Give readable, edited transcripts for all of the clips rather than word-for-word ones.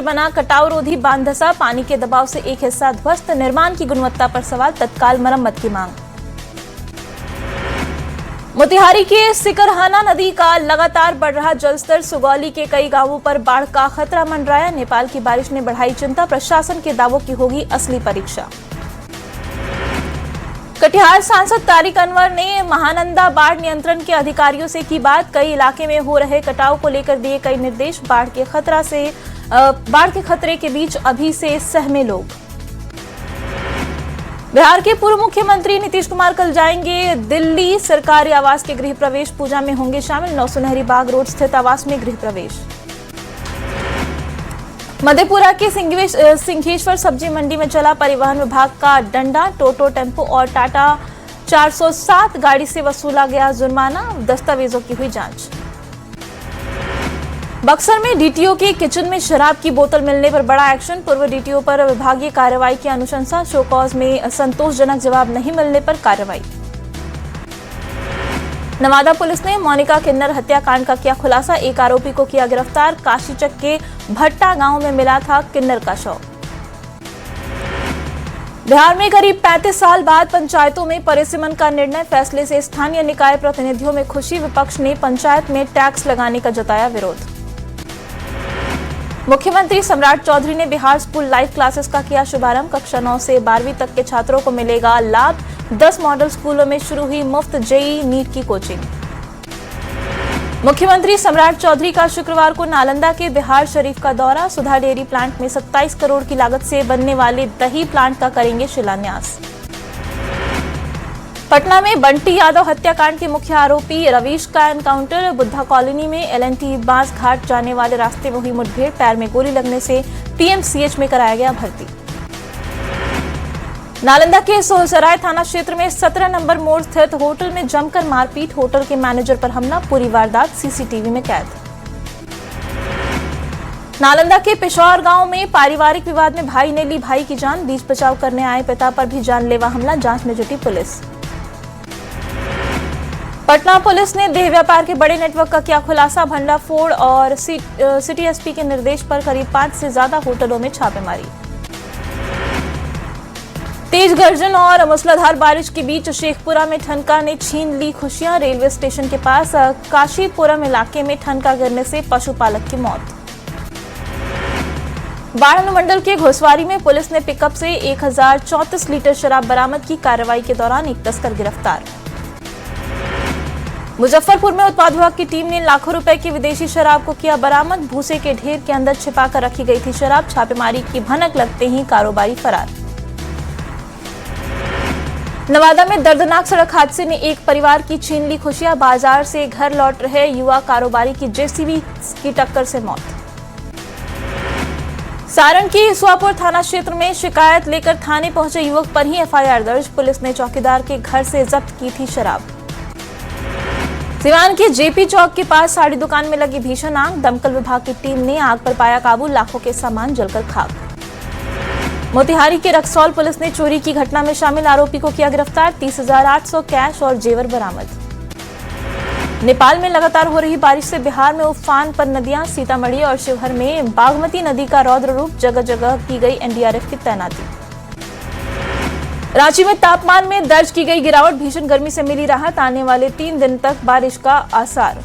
पर बना कटाव रोधी बांध धंसा, पानी के दबाव से एक हिस्सा ध्वस्त, निर्माण की गुणवत्ता पर सवाल, तत्काल मरम्मत की मांग। मोतिहारी के सिकरहाना नदी का लगातार बढ़ रहा जलस्तर, सुगौली के कई गांवों पर बाढ़ का खतरा मंडराया, नेपाल की बारिश ने बढ़ाई चिंता, प्रशासन के दावों की होगी असली परीक्षा। कटिहार सांसद तारिक अनवर ने महानंदा बाढ़ नियंत्रण के अधिकारियों से की बात, कई इलाके में हो रहे कटाव को लेकर दिए कई निर्देश, बाढ़ के खतरे के बीच अभी से सहमे लोग। बिहार के पूर्व मुख्यमंत्री नीतीश कुमार कल जाएंगे दिल्ली, सरकारी आवास के गृह प्रवेश पूजा में होंगे शामिल, 9 सुनहरी बाग रोड स्थित आवास में गृह प्रवेश। मधेपुरा के सिंघेश्वर सब्जी मंडी में चला परिवहन विभाग का डंडा, टोटो, टेम्पो और टाटा 407 गाड़ी से वसूला गया जुर्माना, दस्तावेजों की हुई जांच। बक्सर में डीटीओ के किचन में शराब की बोतल मिलने पर बड़ा एक्शन, पूर्व डीटीओ पर विभागीय कार्रवाई की अनुशंसा, शो कॉज में संतोषजनक जवाब नहीं मिलने पर कार्रवाई। नवादा पुलिस ने मोनिका किन्नर हत्याकांड का किया खुलासा, एक आरोपी को किया गिरफ्तार, काशीचक के भट्टा गांव में मिला था किन्नर का शव। बिहार में करीब 35 साल बाद पंचायतों में परिसीमन का निर्णय, फैसले से स्थानीय निकाय प्रतिनिधियों में खुशी, विपक्ष ने पंचायत में टैक्स लगाने का जताया विरोध। मुख्यमंत्री सम्राट चौधरी ने बिहार स्कूल लाइव क्लासेस का किया शुभारंभ, कक्षा 9 से 12वीं तक के छात्रों को मिलेगा लाभ, 10 मॉडल स्कूलों में शुरू हुई मुफ्त जेईई नीट की कोचिंग। मुख्यमंत्री सम्राट चौधरी का शुक्रवार को नालंदा के बिहार शरीफ का दौरा, सुधा डेयरी प्लांट में 27 करोड़ की लागत से बनने वाले दही प्लांट का करेंगे शिलान्यास। पटना में बंटी यादव हत्याकांड के मुख्य आरोपी रवीश का एनकाउंटर, बुद्धा कॉलोनी में एलएनटी बांस घाट जाने वाले रास्ते में हुई मुठभेड़, पैर में गोली लगने से टीएमसीएच में कराया गया भर्ती। नालंदा के सोहसराय थाना क्षेत्र में 17 नंबर मोड़ स्थित होटल में जमकर मारपीट, होटल के मैनेजर पर हमला, पूरी वारदात सीसीटीवी में कैद। नालंदा के पिशौर गांव में पारिवारिक विवाद में भाई ने ली भाई की जान, बीच बचाव करने आए पिता पर भी जानलेवा हमला, जांच में जुटी पुलिस। पटना पुलिस ने देह व्यापार के बड़े नेटवर्क का किया खुलासा, भंडाफोड़ और सिटी एसपी के निर्देश पर करीब 5 से ज्यादा होटलों में छापेमारी। तेज गर्जन और मूसलाधार बारिश के बीच शेखपुरा में ठनका ने छीन ली खुशियां, रेलवे स्टेशन के पास काशीपुरम इलाके में ठनका गिरने से पशुपालक की मौत। बाढ़ अनुमंडल के घोसवारी में पुलिस ने पिकअप से 1034 लीटर शराब बरामद की, कार्रवाई के दौरान एक तस्कर गिरफ्तार। मुजफ्फरपुर में उत्पाद विभाग की टीम ने लाखों रुपए की विदेशी शराब को किया बरामद, भूसे के ढेर के अंदर छिपाकर रखी गई थी शराब, छापेमारी की भनक लगते ही कारोबारी फरार। नवादा में दर्दनाक सड़क हादसे ने एक परिवार की छीन ली खुशियां, बाजार से घर लौट रहे युवा कारोबारी की जेसीबी की टक्कर से मौत। सारण के सुआपुर थाना क्षेत्र में शिकायत लेकर थाने पहुंचे युवक पर ही एफआईआर दर्ज, पुलिस ने चौकीदार के घर से जब्त की थी शराब। सिवान के जेपी चौक के पास साड़ी दुकान में लगी भीषण आग, दमकल विभाग की टीम ने आग पर पाया काबू, लाखों के सामान जलकर खाक। मोतिहारी के रक्सौल पुलिस ने चोरी की घटना में शामिल आरोपी को किया गिरफ्तार, 30,800 कैश और जेवर बरामद। नेपाल में लगातार हो रही बारिश से बिहार में उफान पर नदियां, सीतामढ़ी और शिवहर में बागमती नदी का रौद्र रूप, जगह जगह की गई एनडीआरएफ की तैनाती। रांची में तापमान में दर्ज की गई गिरावट, भीषण गर्मी से मिली राहत, आने वाले 3 दिन तक बारिश का आसार।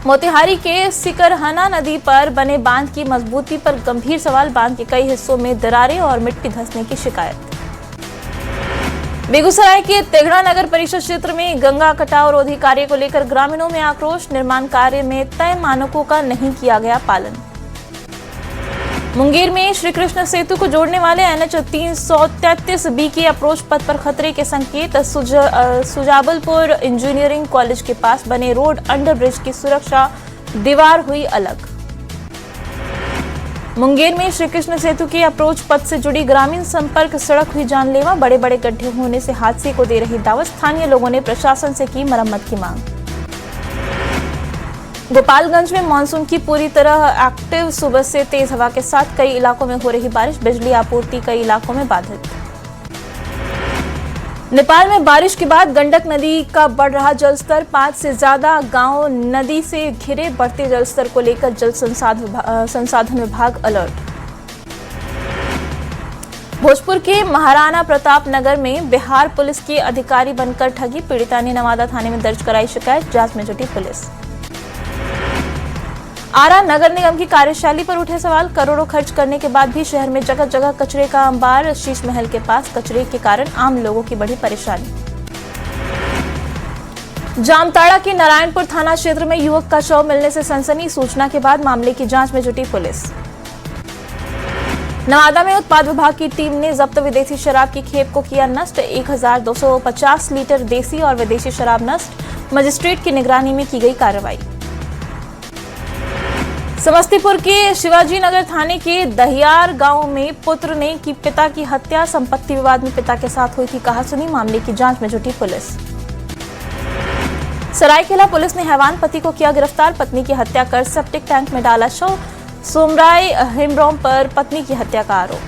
मोतिहारी के सिकरहाना नदी पर बने बांध की मजबूती पर गंभीर सवाल, बांध के कई हिस्सों में दरारें और मिट्टी धंसने की शिकायत। बेगूसराय के तेघड़ा नगर परिषद क्षेत्र में गंगा कटाव रोधी कार्य को लेकर ग्रामीणों में आक्रोश, निर्माण कार्य में तय मानकों का नहीं किया गया पालन। मुंगेर में श्री कृष्ण सेतु को जोड़ने वाले एनएच 333B के अप्रोच पथ पर खतरे के संकेत, सुजाबलपुर इंजीनियरिंग कॉलेज के पास बने रोड अंडरब्रिज की सुरक्षा दीवार हुई अलग। मुंगेर में श्री कृष्ण सेतु के अप्रोच पथ से जुड़ी ग्रामीण संपर्क सड़क हुई जानलेवा, बड़े बड़े गड्ढे होने से हादसे को दे रही दावत, स्थानीय लोगों ने प्रशासन से की मरम्मत की मांग। गोपालगंज में मानसून की पूरी तरह एक्टिव, सुबह से तेज हवा के साथ कई इलाकों में हो रही बारिश, बिजली आपूर्ति कई इलाकों में बाधित। नेपाल में बारिश के बाद गंडक नदी का बढ़ रहा जलस्तर, 5 से ज्यादा गांव नदी से घिरे। बढ़ते जलस्तर को लेकर जल संसाधन विभाग अलर्ट। भोजपुर के महाराणा प्रताप नगर में बिहार पुलिस के अधिकारी बनकर ठगी, पीड़िता ने नवादा थाने में दर्ज कराई शिकायत, जांच में जुटी पुलिस। आरा नगर निगम की कार्यशैली पर उठे सवाल, करोड़ों खर्च करने के बाद भी शहर में जगह जगह कचरे का अंबार। शीश महल के पास कचरे के कारण आम लोगों की बढ़ी परेशानी। जामताड़ा के नारायणपुर थाना क्षेत्र में युवक का शव मिलने से सनसनी, सूचना के बाद मामले की जांच में जुटी पुलिस। नवादा में उत्पाद विभाग की टीम ने जब्त विदेशी शराब की खेप को किया नष्ट, 1250 लीटर देसी और विदेशी शराब नष्ट। मजिस्ट्रेट की निगरानी में की गई कार्रवाई। समस्तीपुर के शिवाजी नगर थाने के दहियार गांव में पुत्र ने की पिता की हत्या, संपत्ति विवाद में पिता के साथ हुई थी कहासुनी, मामले की जांच में जुटी पुलिस। सरायकेला पुलिस ने हैवान पति को किया गिरफ्तार, पत्नी की हत्या कर सेप्टिक टैंक में डाला शव। सोमराय हिमरोम पर पत्नी की हत्या का आरोप।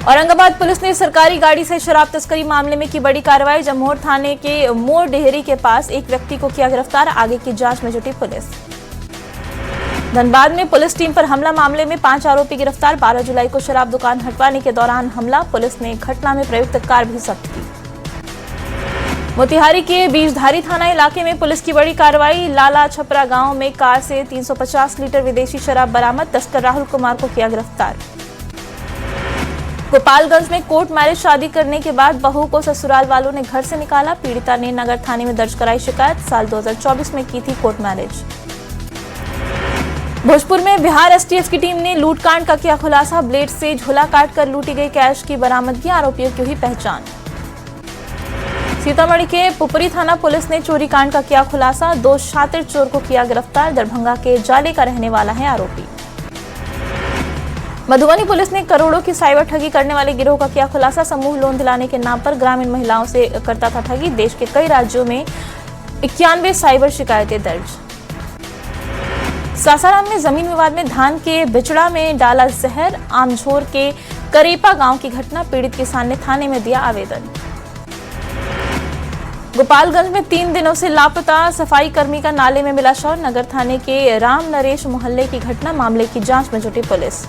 औरंगाबाद पुलिस ने सरकारी गाड़ी से शराब तस्करी मामले में की बड़ी कार्रवाई, जमोर थाने के मोर डेहरी के पास एक व्यक्ति को किया गिरफ्तार, आगे की जांच में जुटी पुलिस। धनबाद में पुलिस टीम पर हमला मामले में 5 आरोपी गिरफ्तार, 12 जुलाई को शराब दुकान हटवाने के दौरान हमला, पुलिस ने घटना में प्रयुक्त कार भी जब्त की। मोतिहारी के बीजधारी थाना इलाके में पुलिस की बड़ी कार्रवाई, लाला छपरा गांव में कार से 350 लीटर विदेशी शराब बरामद, तस्कर राहुल कुमार को किया गिरफ्तार। गोपालगंज में कोर्ट मैरिज शादी करने के बाद बहू को ससुराल वालों ने घर से निकाला, पीड़िता ने नगर थाने में दर्ज कराई शिकायत, साल 2024 में की थी कोर्ट मैरिज। भोजपुर में बिहार एसटीएफ की टीम ने लूटकांड का किया खुलासा, ब्लेड से झोला काटकर लूटी गई कैश की बरामदगी, आरोपियों की हुई पहचान। सीतामढ़ी के पुपरी थाना पुलिस ने चोरी कांड का किया खुलासा, 2 शातिर चोर को किया गिरफ्तार, दरभंगा के जाले का रहने वाला है आरोपी। मधुबनी पुलिस ने करोड़ों की साइबर ठगी करने वाले गिरोह का किया खुलासा, समूह लोन दिलाने के नाम पर ग्रामीण महिलाओं से करता था ठगी, देश के कई राज्यों में 91 साइबर शिकायतें दर्ज। सासाराम में जमीन विवाद में धान के बिचड़ा में डाला जहर, आमझोर के करेपा गांव की घटना, पीड़ित किसान ने थाने में दिया आवेदन। गोपालगंज में 3 दिनों से लापता सफाई कर्मी का नाले में मिला शव, नगर थाने के राम नरेश मोहल्ले की घटना, मामले की जांच में जुटी पुलिस।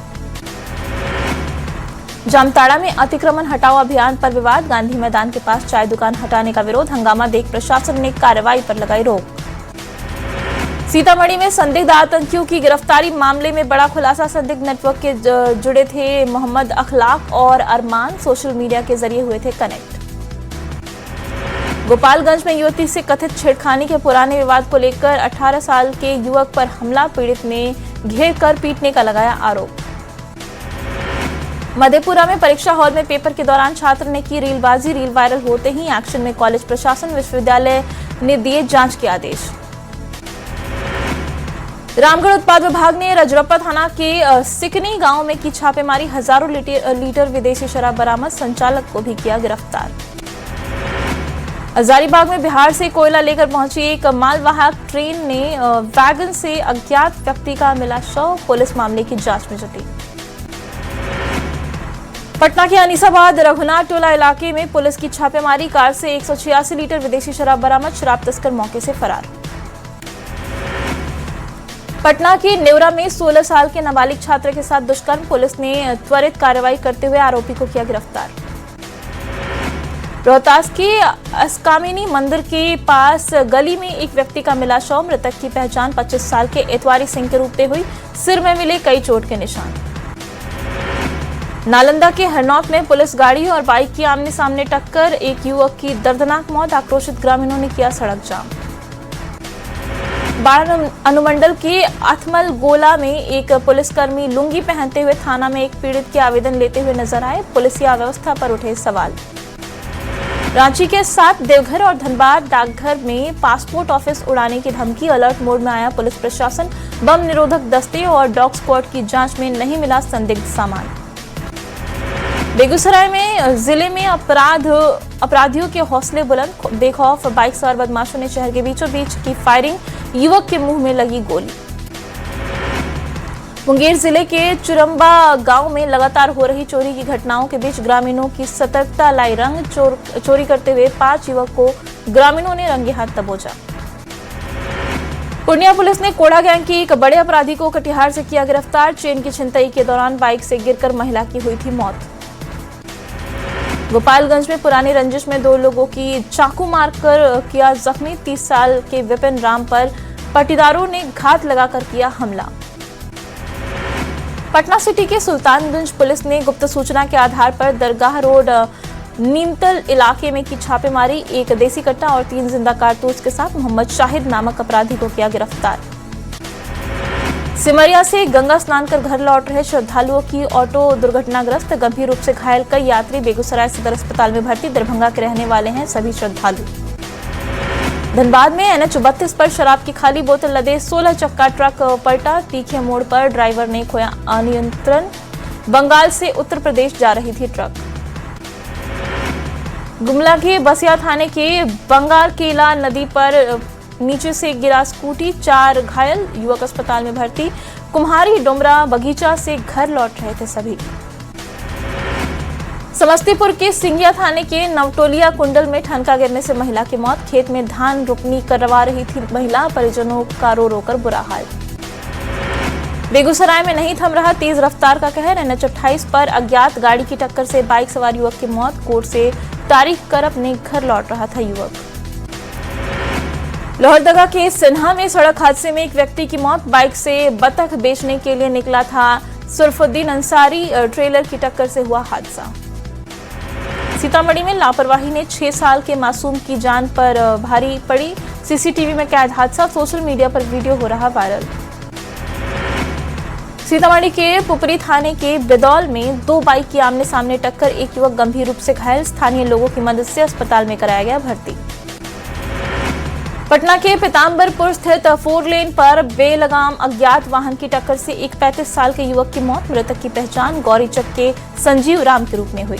जामताड़ा में अतिक्रमण हटाओ अभियान पर विवाद, गांधी मैदान के पास चाय दुकान हटाने का विरोध, हंगामा देख प्रशासन ने कार्रवाई पर लगाई रोक। सीतामढ़ी में संदिग्ध आतंकियों की गिरफ्तारी मामले में बड़ा खुलासा, संदिग्ध नेटवर्क के जुड़े थे मोहम्मद अखलाक और अरमान, सोशल मीडिया के जरिए हुए थे कनेक्ट। गोपालगंज में युवती से कथित छेड़खानी के पुराने विवाद को लेकर 18 साल के युवक पर हमला, पीड़ित ने घेर कर पीटने का लगाया आरोप। मधेपुरा में परीक्षा हॉल में पेपर के दौरान छात्र ने की रीलबाजी, रील वायरल होते ही एक्शन में कॉलेज प्रशासन, विश्वविद्यालय ने दिए जांच के आदेश। रामगढ़ उत्पाद विभाग ने रजरप्पा थाना के सिकनी गांव में की छापेमारी, हजारों लीटर विदेशी शराब बरामद, संचालक को भी किया गिरफ्तार। हजारीबाग में बिहार से कोयला लेकर पहुंची एक मालवाहक ट्रेन ने वैगन से अज्ञात व्यक्ति का मिला शव, पुलिस मामले की जांच में जुटी। पटना के अनीसाबाद रघुनाथ टोला इलाके में पुलिस की छापेमारी, कार से 186 लीटर विदेशी शराब बरामद, शराब तस्कर मौके से फरार। पटना के नेवरा में 16 साल के नाबालिग छात्र के साथ दुष्कर्म, पुलिस ने त्वरित कार्रवाई करते हुए आरोपी को किया गिरफ्तार। रोहतास के अस्कामिनी मंदिर के पास गली में एक व्यक्ति का मिला शव, मृतक की पहचान 25 साल के एतवारी सिंह के रूप में हुई, सिर में मिले कई चोट के निशान। नालंदा के हरनौत में पुलिस गाड़ी और बाइक की आमने सामने टक्कर, एक युवक की दर्दनाक मौत, आक्रोशित ग्रामीणों ने किया सड़क जाम। बाढ़ अनुमंडल के अथमल गोला में एक पुलिसकर्मी लुंगी पहनते हुए थाना में एक पीड़ित के आवेदन लेते हुए नजर आए, पुलिसिया व्यवस्था पर उठे सवाल। रांची के साथ देवघर और धनबाद डाकघर में पासपोर्ट ऑफिस उड़ाने की धमकी, अलर्ट मोड में आया पुलिस प्रशासन, बम निरोधक दस्ते और डॉग स्क्वाड की जांच में नहीं मिला संदिग्ध सामान। बेगूसराय में जिले में अपराधियों के हौसले बुलंद, बेखौफ बाइक सवार बदमाशों ने शहर के बीचों बीच की फायरिंग, युवक के मुंह में लगी गोली। मुंगेर जिले के चुरम्बा गांव में लगातार हो रही चोरी की घटनाओं के बीच ग्रामीणों की सतर्कता लाई रंग। चोरी करते हुए 5 युवक को ग्रामीणों ने रंगे हाथ दबोचा। पूर्णिया पुलिस ने कोड़ा गैंग की एक बड़े अपराधी को कटिहार से किया गिरफ्तार। चेन की छिनतई के दौरान बाइक से गिरकर महिला की हुई थी मौत। गोपालगंज में पुरानी रंजिश में 2 लोगों की चाकू मारकर किया जख्मी। 30 साल के विपिन राम पर पटीदारों ने घात लगाकर किया हमला। पटना सिटी के सुल्तानगंज पुलिस ने गुप्त सूचना के आधार पर दरगाह रोड नीमतल इलाके में की छापेमारी। एक देसी कट्टा और 3 जिंदा कारतूस के साथ मोहम्मद शाहिद नामक अपराधी को किया गिरफ्तार। सिमरिया से गंगा स्नान कर घर लौट रहे श्रद्धालुओं की ऑटो दुर्घटनाग्रस्त, गंभीर रूप से घायल कई यात्री बेगूसराय सदर अस्पताल में भर्ती। दरभंगा के रहने वाले हैं सभी श्रद्धालु। धनबाद में NH-32 पर शराब की खाली बोतल लदे 16 चक्का ट्रक पलटा। तीखे मोड़ पर ड्राइवर ने खोया नियंत्रण। बंगाल से उत्तर प्रदेश जा रही थी ट्रक। गुमला के बसिया थाने के बंगाल केला नदी पर नीचे से गिरा स्कूटी, 4 घायल, युवक अस्पताल में भर्ती। कुम्हारी डोमरा बगीचा से घर लौट रहे थे सभी। समस्तीपुर के सिंगिया थाने के नवटोलिया कुंडल में ठनका गिरने से महिला की मौत। खेत में धान रोपनी करवा रही थी महिला, परिजनों का रो रोकर बुरा हाल। बेगूसराय में नहीं थम रहा तेज रफ्तार का कहर। NH-28 पर अज्ञात गाड़ी की टक्कर से बाइक सवार युवक की मौत। कोर्ट से तारीख कर अपने घर लौट रहा था युवक। लोहरदगा के सिन्हा में सड़क हादसे में एक व्यक्ति की मौत। बाइक से बतख बेचने के लिए निकला था सुरफुद्दीन अंसारी, ट्रेलर की टक्कर से हुआ हादसा। सीतामढ़ी में लापरवाही ने 6 साल के मासूम की जान पर भारी पड़ी। सीसीटीवी में कैद हादसा, सोशल मीडिया पर वीडियो हो रहा वायरल। सीतामढ़ी के पुपरी थाने के बेदौल में 2 बाइक की आमने सामने टक्कर, एक युवक गंभीर रूप से घायल। स्थानीय लोगों की मदद से अस्पताल में कराया गया भर्ती। पटना के पीताम्बरपुर स्थित 4 लेन पर बेलगाम अज्ञात वाहन की टक्कर से एक 35 साल के युवक की मौत। मृतक की पहचान गौरीचक के संजीव राम के रूप में हुई।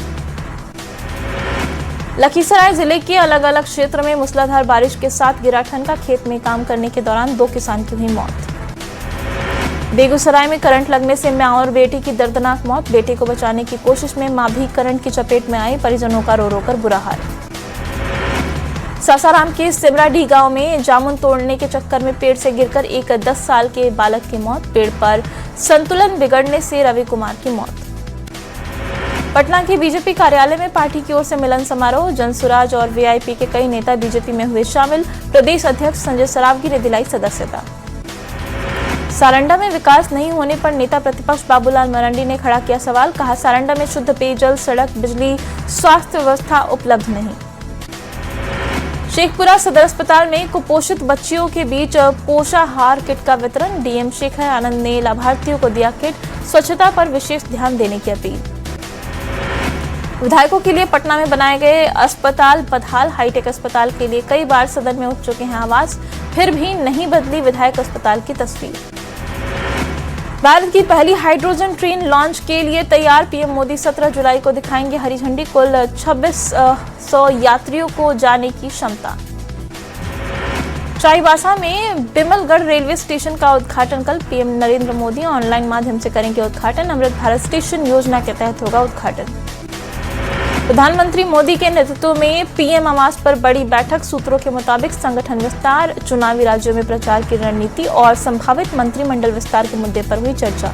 लखीसराय जिले के अलग अलग क्षेत्र में मूसलाधार बारिश के साथ गिरा ठनका। खेत में काम करने के दौरान 2 किसान की हुई मौत। बेगूसराय में करंट लगने से मां और बेटी की दर्दनाक मौत। बेटे को बचाने की कोशिश में मां भी करंट की चपेट में आई, परिजनों का रो रो कर बुरा हाल। सासाराम के सिमराडीह गांव में जामुन तोड़ने के चक्कर में पेड़ से गिरकर एक 10 साल के बालक की मौत। पेड़ पर संतुलन बिगड़ने से रवि कुमार की मौत। पटना के बीजेपी कार्यालय में पार्टी की ओर से मिलन समारोह। जनसुराज और वीआईपी के कई नेता बीजेपी में हुए शामिल। प्रदेश अध्यक्ष संजय सरावगी ने दिलाई सदस्यता। सारंडा में विकास नहीं होने पर नेता प्रतिपक्ष बाबूलाल मरांडी ने खड़ा किया सवाल। कहा, सारंडा में शुद्ध पेयजल, सड़क, बिजली, स्वास्थ्य व्यवस्था उपलब्ध नहीं। शेखपुरा सदर अस्पताल में कुपोषित बच्चियों के बीच पोषाहार किट का वितरण। डीएम शेखर आनंद ने लाभार्थियों को दिया किट। स्वच्छता पर विशेष ध्यान देने की अपील। विधायकों के लिए पटना में बनाए गए अस्पताल बदहाल। हाईटेक अस्पताल के लिए कई बार सदन में उठ चुके हैं आवाज, फिर भी नहीं बदली विधायक अस्पताल की तस्वीर। भारत की पहली हाइड्रोजन ट्रेन लॉन्च के लिए तैयार। पीएम मोदी 17 जुलाई को दिखाएंगे हरी झंडी। कुल 2600 यात्रियों को जाने की क्षमता। चाईबासा में बिमलगढ़ रेलवे स्टेशन का उद्घाटन कल। पीएम नरेंद्र मोदी ऑनलाइन माध्यम से करेंगे उद्घाटन। अमृत भारत स्टेशन योजना के तहत होगा उद्घाटन। प्रधानमंत्री मोदी के नेतृत्व में पीएम आवास पर बड़ी बैठक। सूत्रों के मुताबिक संगठन विस्तार, चुनावी राज्यों में प्रचार की रणनीति और संभावित मंत्रिमंडल विस्तार के मुद्दे पर हुई चर्चा।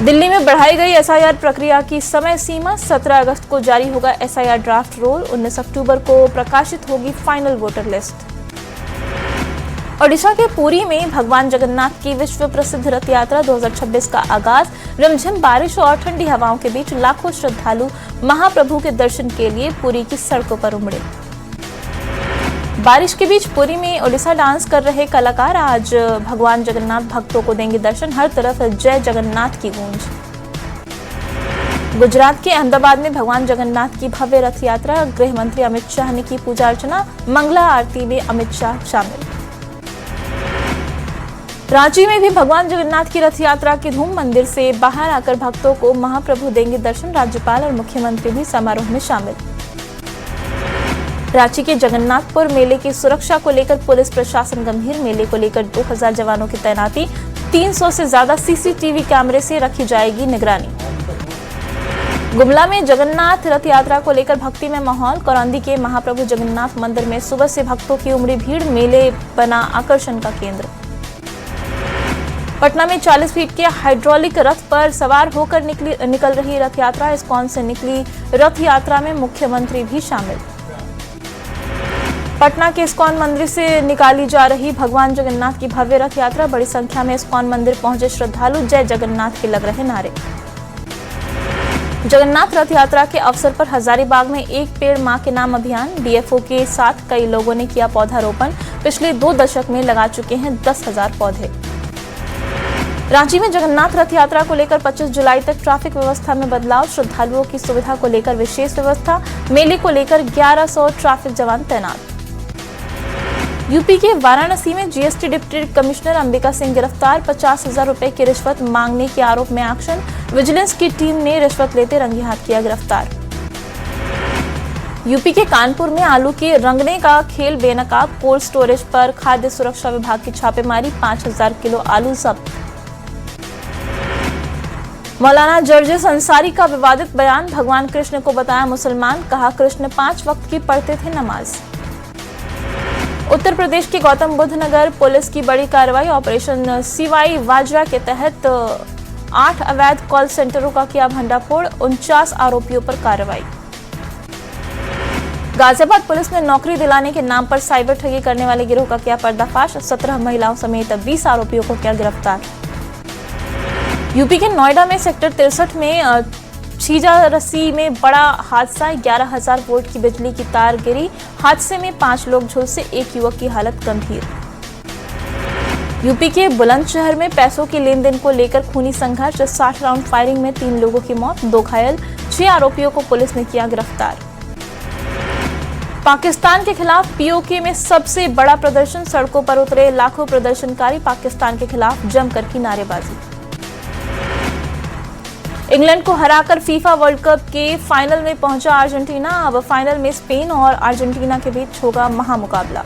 दिल्ली में बढ़ाई गई एसआईआर प्रक्रिया की समय सीमा। 17 अगस्त को जारी होगा एसआईआर ड्राफ्ट रोल। 19 अक्टूबर को प्रकाशित होगी फाइनल वोटर लिस्ट। ओडिशा के पुरी में भगवान जगन्नाथ की विश्व प्रसिद्ध रथ यात्रा 2026 का आगाज। रिमझिम बारिश और ठंडी हवाओं के बीच लाखों श्रद्धालु महाप्रभु के दर्शन के लिए पुरी की सड़कों पर उमड़े। बारिश के बीच पुरी में ओडिशा डांस कर रहे कलाकार आज भगवान जगन्नाथ भक्तों को देंगे दर्शन। हर तरफ जय जगन्नाथ की गूंज। गुजरात के अहमदाबाद में भगवान जगन्नाथ की भव्य रथ यात्रा। गृह मंत्री अमित शाह ने की पूजा अर्चना। मंगला आरती में अमित शाह शामिल। रांची में भी भगवान जगन्नाथ की रथ यात्रा की धूम। मंदिर से बाहर आकर भक्तों को महाप्रभु देंगे दर्शन। राज्यपाल और मुख्यमंत्री भी समारोह में शामिल। रांची के जगन्नाथपुर मेले की सुरक्षा को लेकर पुलिस प्रशासन गंभीर। मेले को लेकर 2000 जवानों की तैनाती। 300 से ज्यादा सीसीटीवी कैमरे से रखी जाएगी निगरानी। गुमला में जगन्नाथ रथ यात्रा को लेकर भक्ति में माहौल। करौंदी के महाप्रभु जगन्नाथ मंदिर में सुबह से भक्तों की उमड़ी भीड़, मेले बना आकर्षण का केंद्र। पटना में 40 फीट के हाइड्रोलिक रथ पर सवार होकर निकल रही रथ यात्रा। इस्कॉन से निकली रथ यात्रा में मुख्यमंत्री भी शामिल। पटना के इस्कॉन मंदिर से निकाली जा रही भगवान जगन्नाथ की भव्य रथ यात्रा। बड़ी संख्या में इस्कॉन मंदिर पहुंचे श्रद्धालु, जय जगन्नाथ के लग रहे नारे। जगन्नाथ रथ यात्रा के अवसर पर हजारीबाग में एक पेड़ मां के नाम अभियान। डीएफओ के साथ कई लोगों ने किया पौधारोपण। पिछले 2 दशक में लगा चुके हैं 10,000 पौधे। रांची में जगन्नाथ रथ यात्रा को लेकर 25 जुलाई तक ट्रैफिक व्यवस्था में बदलाव। श्रद्धालुओं की सुविधा को लेकर विशेष व्यवस्था। मेले को लेकर 1100 ट्रैफिक जवान तैनात। यूपी के वाराणसी में GST deputy commissioner Ambika Singh गिरफ्तार। 50,000 रुपए की रिश्वत मांगने के आरोप में एक्शन। विजिलेंस की टीम ने रिश्वत लेते रंगे हाथ किया गिरफ्तार। यूपी के कानपुर में आलू के रंगने का खेल बेनकाब। कोल्ड स्टोरेज पर खाद्य सुरक्षा विभाग की छापेमारी। 5,000 किलो आलू जब्त। मौलाना जर्जिस अंसारी का विवादित बयान। भगवान कृष्ण को बताया मुसलमान। कहा कृष्ण 5 वक्त की पढ़ते थे नमाज। उत्तर प्रदेश के गौतम बुद्ध नगर पुलिस की बड़ी कार्रवाई। ऑपरेशन सीवाई वाजरा के तहत 8 अवैध कॉल सेंटरों का किया भंडाफोड़। 49 आरोपियों पर कार्रवाई। गाजियाबाद पुलिस ने नौकरी दिलाने के नाम पर साइबर ठगी करने वाले गिरोह का किया पर्दाफाश। 17 महिलाओं समेत 20 आरोपियों को किया गिरफ्तार। यूपी के नोएडा में सेक्टर 63 में छीजा रस्सी में बड़ा हादसा। 11,000 वोल्ट की बिजली की तार गिरी। हादसे में 5 लोग झुलसे, एक युवक की हालत गंभीर। यूपी के बुलंदशहर में पैसों के लेन देन को लेकर खूनी संघर्ष। 60 राउंड फायरिंग में 3 लोगों की मौत, 2 घायल। 6 आरोपियों को पुलिस ने किया गिरफ्तार। पाकिस्तान के खिलाफ पीओके में सबसे बड़ा प्रदर्शन। सड़कों पर उतरे लाखों प्रदर्शनकारी। पाकिस्तान के खिलाफ जमकर की नारेबाजी। इंग्लैंड को हराकर फीफा वर्ल्ड कप के फाइनल में पहुंचा अर्जेंटीना। अब फाइनल में स्पेन और अर्जेंटीना के बीच होगा महामुकाबला।